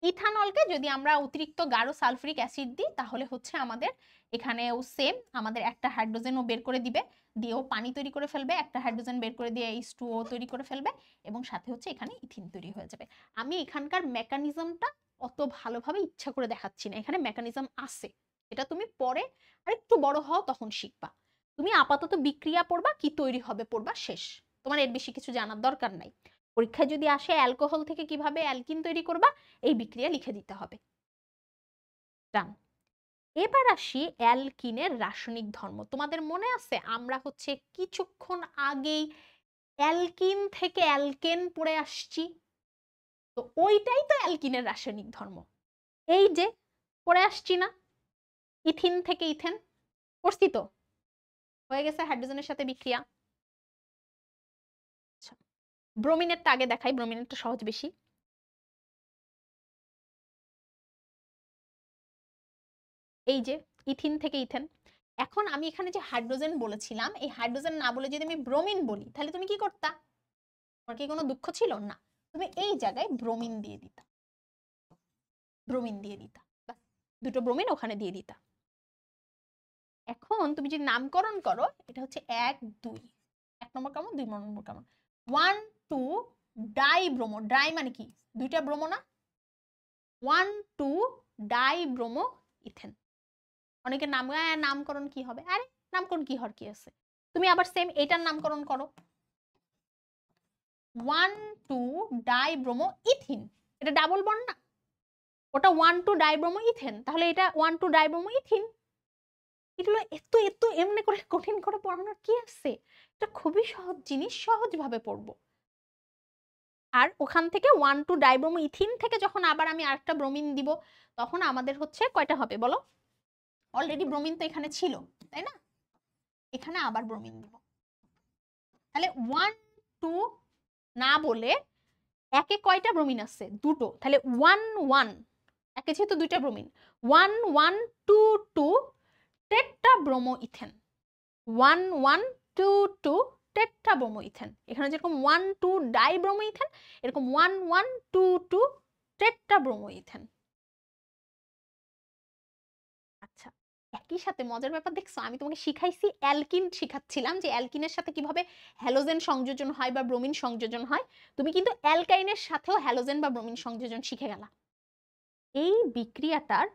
ইথানলকে যদি আমরা অতিরিক্ত গাঢ় সালফিউরিক অ্যাসিড দিই, তাহলে হচ্ছে আমাদের এখানেও সেম, আমাদের একটা হাইড্রোজেনও বের করে দিবে, দিয়েও পানি তৈরি করে ফেলবে, একটা হাইড্রোজেন বের করে দিয়ে H2O তৈরি করে ফেলবে, এবং সাথে হচ্ছে এখানে ইথিন তৈরি হয়ে যাবে। আমি এখানকার মেকানিজমটা অত ভালোভাবে ইচ্ছা করে দেখাচ্ছি না, এখানে মেকানিজম আছে, এটা তুমি পরে আরেকটু বড় হও তখন শিখবা। তুমি আপাতত বিক্রিয়া পড়বা, কি তৈরি হবে পড়বা, শেষ। তোমার এর বেশি কিছু জানার দরকার নাই। পরীক্ষায় যদি আসে অ্যালকোহল থেকে কিভাবে অ্যালকিন তৈরি করবা, এই বিক্রিয়া লিখে দিতে হবে। ডান। এবার আসি অ্যালকিনের রাসায়নিক ধর্ম। তোমাদের মনে আছে আমরা হচ্ছে কিছুক্ষণ আগেই অ্যালকিন থেকে অ্যালকেন পড়ে আসছি, তো ওইটাই তো অ্যালকিনের রাসায়নিক ধর্ম। এই যে পড়ে আসছি না, ইথিন থেকে ইথেন পড়ছি তো, হয়ে গেছে হাইড্রোজেনের সাথে বিক্রিয়া। আচ্ছা, ব্রোমিনেরটা আগে দেখাই, ব্রোমিনেরটা সহজ বেশি। এই যে ইথিন থেকে ইথেন। এখন আমি এখানে যে হাইড্রোজেন বলেছিলাম, এই হাইড্রোজেন না বলে যদি আমি ব্রোমিন বলি, তাহলে তুমি কি করতা? তোমার কি কোনো দুঃখ ছিল? না, তুমি এই জায়গায় ব্রোমিন দিয়ে দিতা, ব্রোমিন দিয়ে দিতা, দুটো ব্রোমিন ওখানে দিয়ে দিতা। এখন তুমি যদি নামকরণ করো, এটা হচ্ছে 1 2, 1 নম্বর কেমন, 2 নম্বর কেমন, 1 2 ডাই ব্রোমো। ডাই মানে কি? দুইটা ব্রোমো না? 1 2 ডাই ব্রোমো ইথেন। অনেকে নামকরণ কি হবে, আরে নামকরণ কি হওয়ার কি আছে, তুমি আবার সেম এটার নামকরণ করো 1,2-ডাইব্রোমো ইথিন, এটা ডাবল বন্ড না, ওটা 1,2-ডাইব্রোমো ইথেন, তাহলে এটা 1,2-ডাইব্রোমো ইথিন। এগুলো এত এত এমনি করে কঠিন করে পড়ানোর কি আছে, এটা খুবই সহজ জিনিস, সহজভাবে পড়বো। আর ওখান থেকে 1,2-ডাইব্রোমো ইথিন থেকে যখন আবার আমি আরেকটা ব্রোমিন দিব, তখন আমাদের হচ্ছে কয়টা হবে বলো, অলরেডি ব্রোমিন তো এখানে ছিল তাই না, এখানে আবার ব্রোমিন দিব, তাহলে 1,2 না বলে একে কয়টা ব্রোমিন আছে, দুটো, তাহলে 1,1 একে যেহেতু দুইটা bromine, 1,1,2,2 tetrabromo ethane, 1,1,2,2 tetrabromo ethane. এখানে যেরকম 1,2-ডাইব্রোমো ইথেন, এরকম 1,1,2,2 টেট্রাব্রোমো ইথেন। আচ্ছা, একই সাথে মজার ব্যাপার দেখছো, আমি তোমাকে শিখাইছি অ্যালকিন, শিখাচ্ছিলাম যে অ্যালকিনের সাথে কিভাবে হ্যালোজেন সংযোজন হয় বা ব্রোমিন সংযোজন হয়, তুমি কিন্তু অ্যালকাইনের সাথেও হ্যালোজেন বা ব্রোমিন সংযোজন শিখে গেলা। এই বিক্রিয়াটার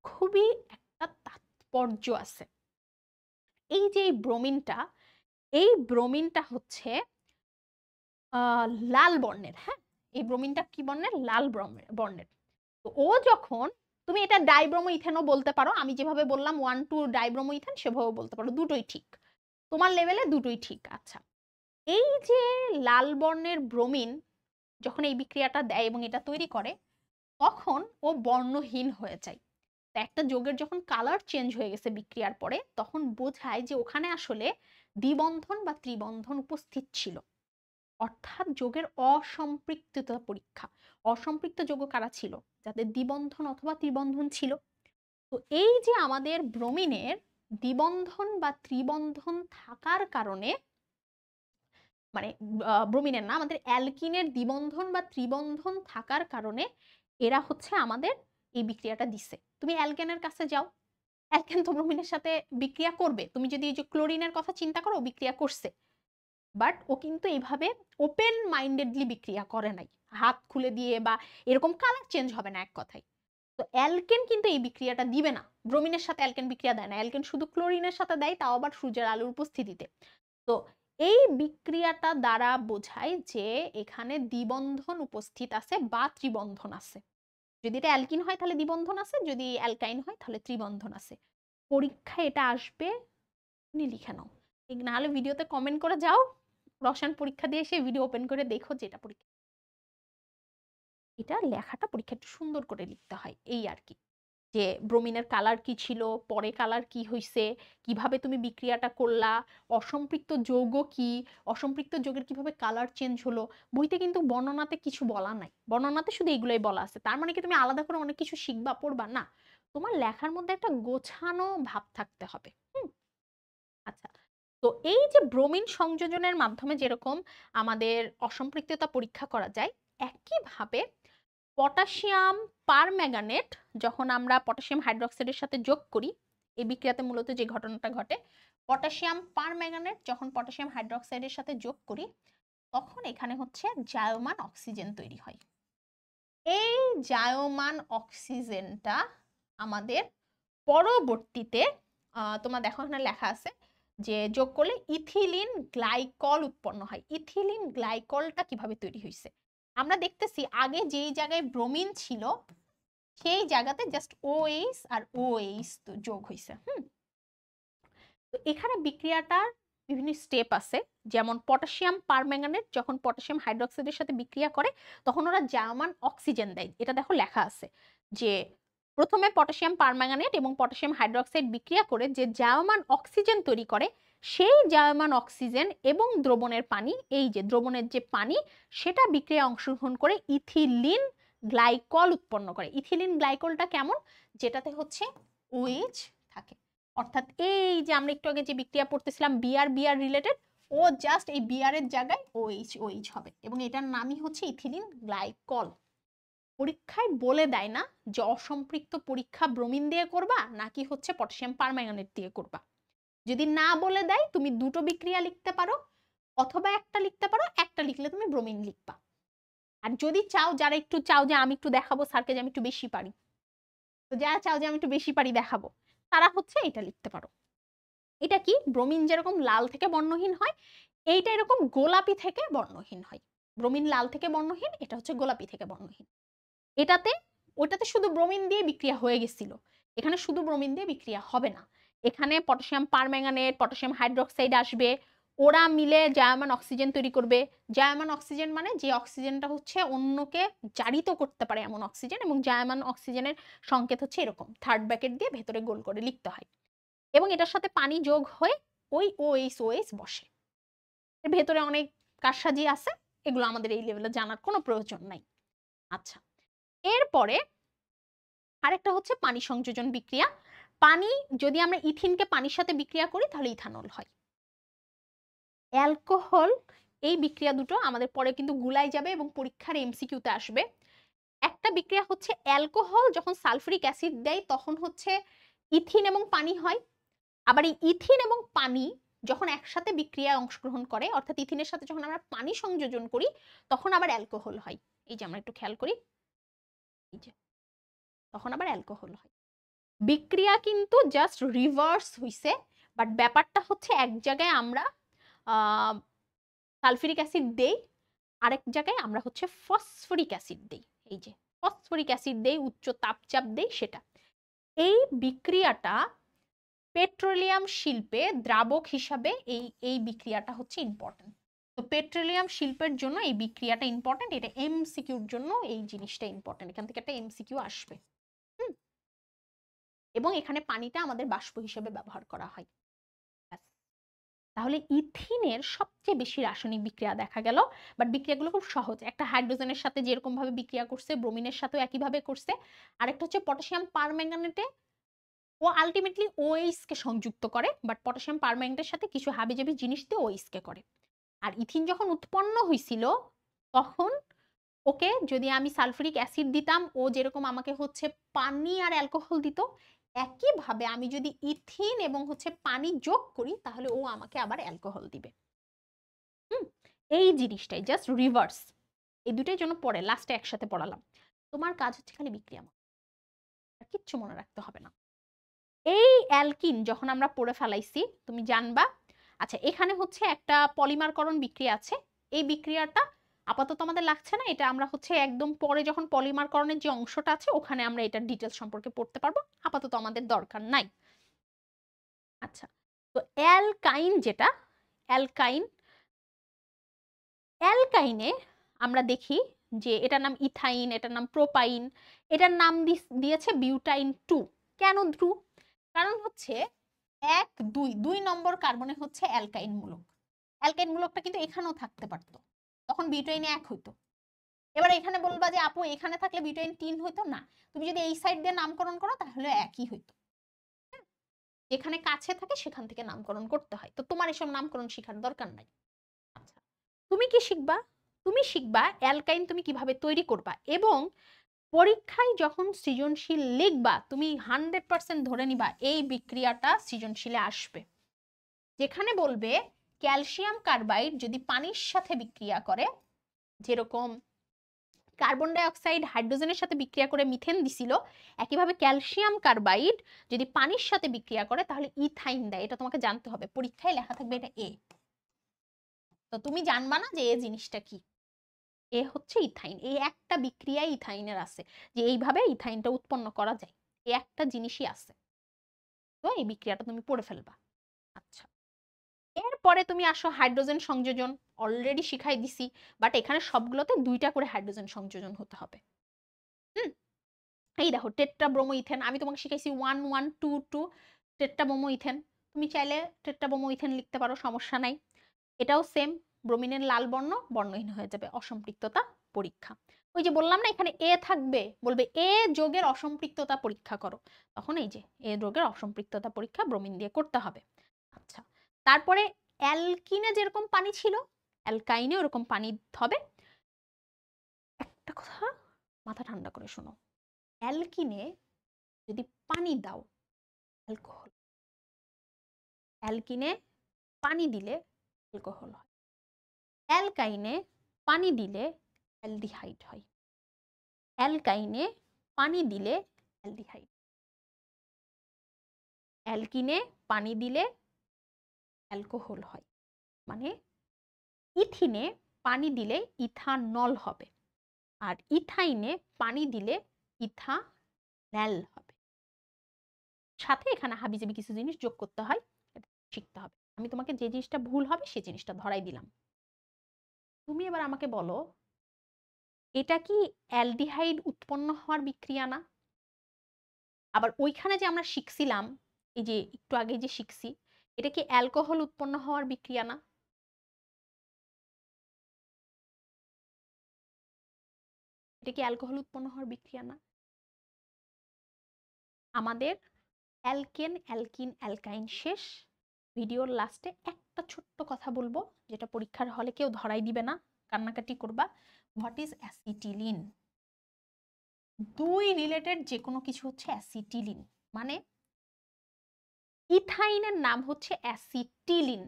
খুবই একটা তাৎপর্য আছে। এই যে এই ব্রোমিনটা হচ্ছে লাল বর্ণের, হ্যাঁ এই ব্রোমিনটা কি বর্ণের, লাল বর্ণের। তো ও যখন, তুমি এটা ডাইব্রোমো ইথেনও বলতে পারো, আমি যেভাবে বললাম 1,2-ডাইব্রোমো ইথেন সেভাবে বলতে পারো, দুটোই ঠিক, তোমার লেভেলে দুটোই ঠিক। আচ্ছা, এই যে লাল বর্ণের ব্রোমিন যখন এই বিক্রিয়াটা দেয় এবং এটা তৈরি করে, তখন ও বর্ণহীন হয়ে যায়। তো একটা যৌগের যখন কালার চেঞ্জ হয়ে গেছে বিক্রিয়ার পরে, তখন বোঝায় যে ওখানে আসলে দ্বিবন্ধন বা ত্রিবন্ধন উপস্থিত ছিল, অর্থাৎ যৌগের অসম্পৃক্ততা পরীক্ষা। অসম্পৃক্ত যৌগ কারা ছিল, যাদের দ্বিবন্ধন অথবা ত্রিবন্ধন ছিল। তো এই যে আমাদের ব্রোমিনের দ্বিবন্ধন বা ত্রিবন্ধন থাকার কারণে, মানে ব্রোমিনের না, আমাদের অ্যালকিনের দ্বিবন্ধন বা ত্রিবন্ধন থাকার কারণে এরা হচ্ছে আমাদের এই বিক্রিয়াটা দিছে। তুমি অ্যালকেনের কাছে যাও, অ্যালকেন তো ব্রোমিনের সাথে বিক্রিয়া করবে, তুমি যদি এই যে ক্লোরিনের কথা চিন্তা করো, বিক্রিয়া করছে, বাট ও কিন্তু এইভাবে ওপেন মাইন্ডেডলি বিক্রিয়া করে নাই, হাত খুলে দিয়ে বা এরকম কালার চেঞ্জ হবে না এক কথায়। তো অ্যালকেন কিন্তু এই বিক্রিয়াটা দিবে না, ব্রোমিনের সাথে অ্যালকেন বিক্রিয়া দেয় না, অ্যালকেন শুধু ক্লোরিনের সাথে দেয়, তাও আবার সূর্যের আলোর উপস্থিতিতে। তো এই বিক্রিয়াটা দ্বারা বোঝায় যে এখানে দ্বিবন্ধন উপস্থিত আছে বা ত্রিবন্ধন আছে। যদি এটা অ্যালকিন হয় তাহলে দ্বিবন্ধন আছে, যদি অ্যালকাইন হয় তাহলে ত্রিবন্ধন আছে। পরীক্ষায় এটা আসবে, তুমি লিখে নাও, নাহলে ভিডিওতে কমেন্ট করে যাও, রসায়ন পরীক্ষা দিয়ে এসে ভিডিও ওপেন করে দেখো যে এটা পরীক্ষা, এটা লেখাটা পরীক্ষা একটু সুন্দর করে লিখতে হয়, এই আর কি, যে ব্রোমিনের কালার কি ছিল, পরে কালার কি হইছে, কিভাবে তুমি বিক্রিয়াটা করলা, অসম্পৃক্ত যৌগ কি, অসম্পৃক্ত যৌগের কিভাবে কালার চেঞ্জ হলো। বইতে কিন্তু বর্ণনাতে কিছু বলা নাই, বর্ণনাতে শুধু এগুলোই বলা আছে, তার মানে কি তুমি আলাদা করে অনেক কিছু শিখবা পড়বা না, তোমার লেখার মধ্যে একটা গোছানো ভাব থাকতে হবে। আচ্ছা, তো এই যে ব্রোমিন সংযোজনের মাধ্যমে যেরকম আমাদের অসম্পৃক্ততা পরীক্ষা করা যায়, একইভাবে পটাশিয়াম পারম্যাঙ্গানেট যখন আমরা পটাশিয়াম হাইড্রোক্সাইডের সাথে যোগ করি, এই বিক্রিয়াতে মূলত যে ঘটনাটা ঘটে, পটাশিয়াম পারম্যাঙ্গানেট যখন পটাশিয়াম হাইড্রোক্সাইডের সাথে যোগ করি, তখন এখানে হচ্ছে জায়মান অক্সিজেন তৈরি হয়। এই জায়মান অক্সিজেনটা আমাদের পরবর্তীতে তোমার দেখো এখানে লেখা আছে যে যোগ করলে ইথিলিন গ্লাইকল উৎপন্ন হয়। ইথিলিন গ্লাইকলটা কিভাবে তৈরি হয়েছে, আমরা দেখতেছি আগে যেই জায়গায় ব্রোমিন ছিল সেই জায়গাতে জাস্ট OH আর OH তো যোগ হয়েছে। তো এখানে বিক্রিয়াটার বিভিন্ন স্টেপ আছে, যেমন পটাশিয়াম পারম্যাঙ্গানেট যখন পটাশিয়াম হাইড্রোক্সাইডের সাথে বিক্রিয়া করে, তখন ওরা জার্মান অক্সিজেন দেয়। এটা দেখো লেখা আছে যে প্রথমে পটাশিয়াম পারম্যাঙ্গানেট এবং পটাশিয়াম হাইড্রোক্সাইড বিক্রিয়া করে যে জার্মান অক্সিজেন তৈরি করে, সেই জার্মান অক্সিজেন এবং দ্রবণের পানি, এই যে দ্রবণের যে পানি, সেটা বিক্রিয়া অংশগ্রহণ করে ইথিলিন গ্লাইকল উৎপন্ন করে। ইথিলিন গ্লাইকলটা কেমন, যেটাতে হচ্ছে OH থাকে, অর্থাৎ এই যে আমরা একটু আগে যে বিক্রিয়া পড়তেছিলাম বিআর রিলেটেড, ও জাস্ট এই বিআর এর জায়গায় OH হবে, এবং এটার নামই হচ্ছে ইথিলিন গ্লাইকল। পরীক্ষায় বলে দেয় না যে অসম্পৃক্ত পরীক্ষা ব্রোমিন দিয়ে করবা নাকি হচ্ছে পটাশিয়াম পারম্যাঙ্গানেট দিয়ে করবা। যদি না বলে দেয়, তুমি দুটো বিক্রিয়া লিখতে পারো অথবা একটা লিখতে পারো, একটা লিখলে তুমি ব্রোমিন লিখবা। আর যদি চাও, যারা একটু চাও যে আমি একটু দেখাবো স্যারকে যে আমি একটু বেশি পারি, তো তো যারা চাও যে আমি একটু বেশি পারি দেখাবো, তারা হচ্ছে এটা লিখতে পারো। এটা কি, ব্রোমিন যেরকম লাল থেকে বর্ণহীন হয়, এইটা এরকম গোলাপি থেকে বর্ণহীন হয়। ব্রোমিন লাল থেকে বর্ণহীন, এটা হচ্ছে গোলাপি থেকে বর্ণহীন। এটাতে ওটাতে শুধু ব্রোমিন দিয়ে বিক্রিয়া হয়ে গেছিল, এখানে শুধু ব্রোমিন দিয়ে বিক্রিয়া হবে না, এখানে পটাশিয়াম পারম্যাঙ্গানেট, পটাশিয়াম হাইড্রোক্সাইড আসবে, ওরা মিলে জায়মান অক্সিজেন তৈরি করবে। জায়মান অক্সিজেন মানে যে অক্সিজেনটা হচ্ছে অন্যকে জারিত করতে পারে এমন অক্সিজেন, এবং জায়মান অক্সিজেনের সংকেত হচ্ছে এরকম থার্ড ব্র্যাকেট দিয়ে ভেতরে গোল করে লিখতে হয়, এবং এটার সাথে পানি যোগ হয়ে ওই OH বসে। এর ভেতরে অনেক কারসাজি আছে, এগুলো আমাদের এই লেভেলে জানার কোনো প্রয়োজন নাই। আচ্ছা, এরপরে আরেকটা হচ্ছে পানি সংযোজন বিক্রিয়া। পানি, যদি আমরা ইথিনকে পানির সাথে বিক্রিয়া করি তাহলে ইথানল হয়। অ্যালকোহল, এই বিক্রিয়া দুটো আমাদের পরে কিন্তু গুলাই যাবে এবং পরীক্ষার MCQতে আসবে। একটা বিক্রিয়া হচ্ছে অ্যালকোহল যখন সালফুরিক অ্যাসিড দেয় তখন হচ্ছে ইথিন এবং পানি হয়। আবার এই ইথিন এবং পানি যখন একসাথে বিক্রিয়ায় অংশগ্রহণ করে, অর্থাৎ ইথিনের সাথে যখন আমরা পানি সংযোজন করি তখন আবার অ্যালকোহল হয়। এই যে আমরা একটু খেয়াল করি, এই যে তখন আবার অ্যালকোহল হয়। বিক্রিয়া কিন্তু জাস্ট রিভার্স হইছে, বাট ব্যাপারটা হচ্ছে এক জায়গায় আমরা সালফিউরিক অ্যাসিড দেই, আরেক জায়গায় আমরা হচ্ছে ফসফরিক অ্যাসিড দেই। এই যে ফসফরিক অ্যাসিড দেই, উচ্চ তাপচাপ দেই সেটা। এই বিক্রিয়াটা পেট্রোলিয়াম শিল্পে দ্রাবক হিসাবে এই বিক্রিয়াটা হচ্ছে ইম্পর্টেন্ট। তো পেট্রোলিয়াম শিল্পের জন্য এই বিক্রিয়াটা ইম্পর্টেন্ট, এটা MCQর জন্য এই জিনিসটা ইম্পর্টেন্ট, এখান থেকে একটা MCQ আসবে। এবং এখানে পানিটা আমাদের বাষ্প হিসেবে ব্যবহার করা হয়। তাহলে ইথিনের সবচেয়ে বেশি রাসায়নিক বিক্রিয়া দেখা গেল, বাট বিক্রিয়াগুলো খুব সহজ। একটা হাইড্রোজেনের সাথে যেরকম ভাবে বিক্রিয়া করছে, ব্রোমিনের সাথেও একইভাবে করছে। আরেকটা হচ্ছে পটাশিয়াম পারম্যাঙ্গানেটে ও আলটিমেটলি OH কে সংযুক্ত করে, বাট পটাশিয়াম পারম্যাঙ্গানেটের সাথে কিছু হাবিজাবি জিনিস দিয়ে OH কে করে। আর ইথিন যখন উৎপন্ন হয়েছিল তখন ওকে যদি আমি সালফুরিক অ্যাসিড দিতাম, ও যেরকম আমাকে হচ্ছে পানি আর অ্যালকোহল দিত, একইভাবে আমি যদি ইথিন এবং হচ্ছে পানি যোগ করি তাহলে ও আমাকে আবার অ্যালকোহল দিবে। এই জিনিসটাই জাস্ট রিভার্স। এই দুটোর জন্য পরে লাস্টে একসাথে পড়ালাম। তোমার কাজ হচ্ছে খালি বিক্রিয়া, আর কিচ্ছু মনে রাখতে হবে না। এই অ্যালকিন যখন আমরা পড়ে ফেলাইছি তুমি জানবা। আচ্ছা, এখানে হচ্ছে একটা পলিমারকরণ বিক্রিয়া আছে, এই বিক্রিয়াটা আপাতত আমাদের লাগছে না, এটা আমরা হচ্ছে একদম পরে যখন পলিমারকরণের যে অংশটা আছে ওখানে আমরা এটার ডিটেলস সম্পর্কে পড়তে পারবো, আপাতত আমাদের দরকার নাই। আচ্ছা, তো অ্যালকাইন যেটা, অ্যালকাইনে আমরা দেখি যে এটার নাম ইথাইন, এটার নাম প্রোপাইন, এটার নাম দিয়েছে বিউটাইন 2। কেন 2? কারণ হচ্ছে 1, 2 নম্বর কার্বনে হচ্ছে অ্যালকাইন মূলক। অ্যালকাইন মূলকটা কিন্তু এখানেও থাকতে পারতো, তখন বিউটাইনে 1 হইতো। এবার এখানে বলবা যে আপু এখানে থাকলে বিউটাইন 3 হইতো না, তুমি যদি এই সাইড দিয়ে নামকরণ করো তাহলে একই হইতো। যেখানে কাছে থাকে সেখান থেকে নামকরণ করতে হয়, তো তোমার এসব নামকরণ শেখার দরকার নাই। আচ্ছা, তুমি কি শিখবা? তুমি শিখবা অ্যালকাইন তুমি কিভাবে তৈরি করবা, এবং পরীক্ষায় যখন সৃজনশীল লিখবা তুমি 100% ধরে নিবা এই বিক্রিয়াটা সৃজনশীলে আসবে। যেখানে বলবে ক্যালসিয়াম কার্বাইড যদি পানির সাথে বিক্রিয়া করে, যেরকম কার্বন ডাই অক্সাইড হাইড্রোজেনের সাথে বিক্রিয়া করে মিথেন দিছিল, একইভাবে ক্যালসিয়াম কার্বাইড যদি পানির সাথে বিক্রিয়া করে তাহলে ইথাইন দেয়। এটা তোমাকে জানতে হবে, পরীক্ষায় লেখা থাকবে এটা A। তো তুমি জানবা না যে এই জিনিসটা কি, এ হচ্ছে ইথাইন। এই একটা বিক্রিয়ায় ইথাইনের আছে, যে এইভাবে ইথাইনটা উৎপন্ন করা যায়, এই একটা জিনিসই আছে। তো এই বিক্রিয়াটা তুমি পড়ে ফেলবা। আচ্ছা, এরপরে তুমি আসো হাইড্রোজেন সংযোজন, অলরেডি শিখাই দিছি, বাট এখানে সবগুলোতে 2টা করে হাইড্রোজেন সংযোজন হতে হবে। এই দেখো টেট্রাব্রোমো ইথেন, আমি তোমাকে শিখাইছি 1 1 2 2 টেট্রাব্রোমো ইথেন, তুমি চাইলে টেট্রাব্রোমো ইথেন লিখতে পারো, সমস্যা নাই। এটাও সেম, ব্রোমিনের লাল বর্ণ বর্ণহীন হয়ে যাবে, অসম্পৃক্ততা পরীক্ষা। ওই যে বললাম না এখানে এ থাকবে, বলবে এ যোগের অসম্পৃক্ততা পরীক্ষা করো, তখন এই যে এ যোগের অসম্পৃক্ততা পরীক্ষা ব্রোমিন দিয়ে করতে হবে। আচ্ছা, তারপরে অ্যালকিনে যেরকম পানি ছিল অ্যালকাইনে ওরকম পানি হবে। একটা কথা মাথা ঠান্ডা করে শোনো, অ্যালকিনে যদি পানি দাও অ্যালকোহল, অ্যালকিনে পানি দিলে অ্যালকোহল হয়, অ্যালকাইনে পানি দিলে অ্যালডিহাইড হয়, অ্যালকাইনে পানি দিলে অ্যালডিহাইড। অ্যালকিনে পানি দিলে অ্যালকোহল হয়, মানে ইথিনে পানি দিলে ইথানল হবে, আর ইথাইনে পানি দিলে ইথানল হবে। সাথে এখানে হাবিজাবি কিছু জিনিস যোগ করতে হয়, শিখতে হবে। আমি তোমাকে যে জিনিসটা ভুল হবে সেই জিনিসটা ধরাই দিলাম। তুমি এবার আমাকে বলো, এটা কি অ্যালডিহাইড উৎপন্ন হওয়ার বিক্রিয়া না? আবার ওইখানে যে আমরা শিখছিলাম, এই যে একটু আগে যে শিখছি, এটা কি অ্যালকোহল উৎপন্ন হওয়ার বিক্রিয়া না? এটা কি অ্যালকোহল উৎপন্ন হওয়ার বিক্রিয়া না? আমাদের অ্যালকেন, অ্যালকিন, অ্যালকাইন শেষ। ভিডিওর লাস্টে একটা ছোট্ট কথা বলবো, যেটা পরীক্ষার হলে কেউ ধরাই দিবে না, কান্নাকাটি করবা। What is acetylene? দুই রিলেটেড যে কোনো কিছু হচ্ছে অ্যাসিটিলিন, মানে ইথাইনের নাম হচ্ছে অ্যাসিটিলিন।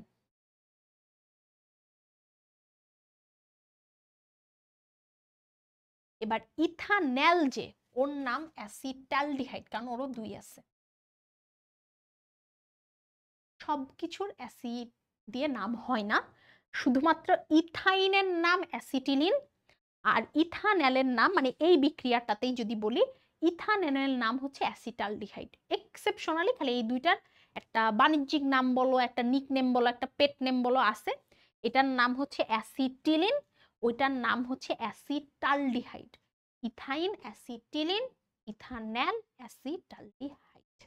এবার ইথানল যে, ওর নাম অ্যাসিটালডিহাইড, কারণ ওরও দুই আছে। সবকিছুর অ্যাসিড দিয়ে নাম হয় না, শুধুমাত্র ইথাইনের নাম অ্যাসিটিলিন, আর ইথানলের নাম, মানে এই বিক্রিয়াটাতেই যদি বলি, ইথানলের নাম হচ্ছে অ্যাসিটালডিহাইড। এক্সেপশনালি খালি এই দুইটার একটা বাণিজ্যিক নাম বলো, একটা নিকনেম বলো, একটা পেট নেম বলো আছে। এটার নাম হচ্ছে অ্যাসিটিলিন, ওইটার নাম হচ্ছে acetaldehyde. Ethyne, acetylene, ethanol, acetaldehyde.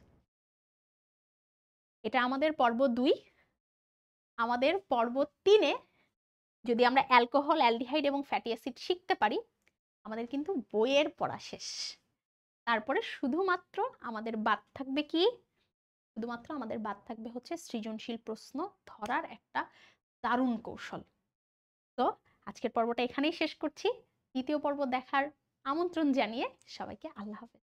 এটা আমাদের পর্ব 2। আমাদের পর্ব 3-এ যদি আমরা অ্যালকোহল, অ্যালডিহাইড এবং ফ্যাটি অ্যাসিড শিখতে পারি, আমাদের কিন্তু বইয়ের পড়া শেষ। তারপরে শুধুমাত্র আমাদের বাদ থাকবে কি? শুধুমাত্র আমাদের বাদ থাকবে হচ্ছে সৃজনশীল প্রশ্ন ধরার একটা দারুণ কৌশল। তো আজকের পর্বটা এখানেই শেষ করছি। দ্বিতীয় পর্ব দেখার আমন্ত্রণ জানিয়ে সবাইকে আল্লাহ হাফেজ।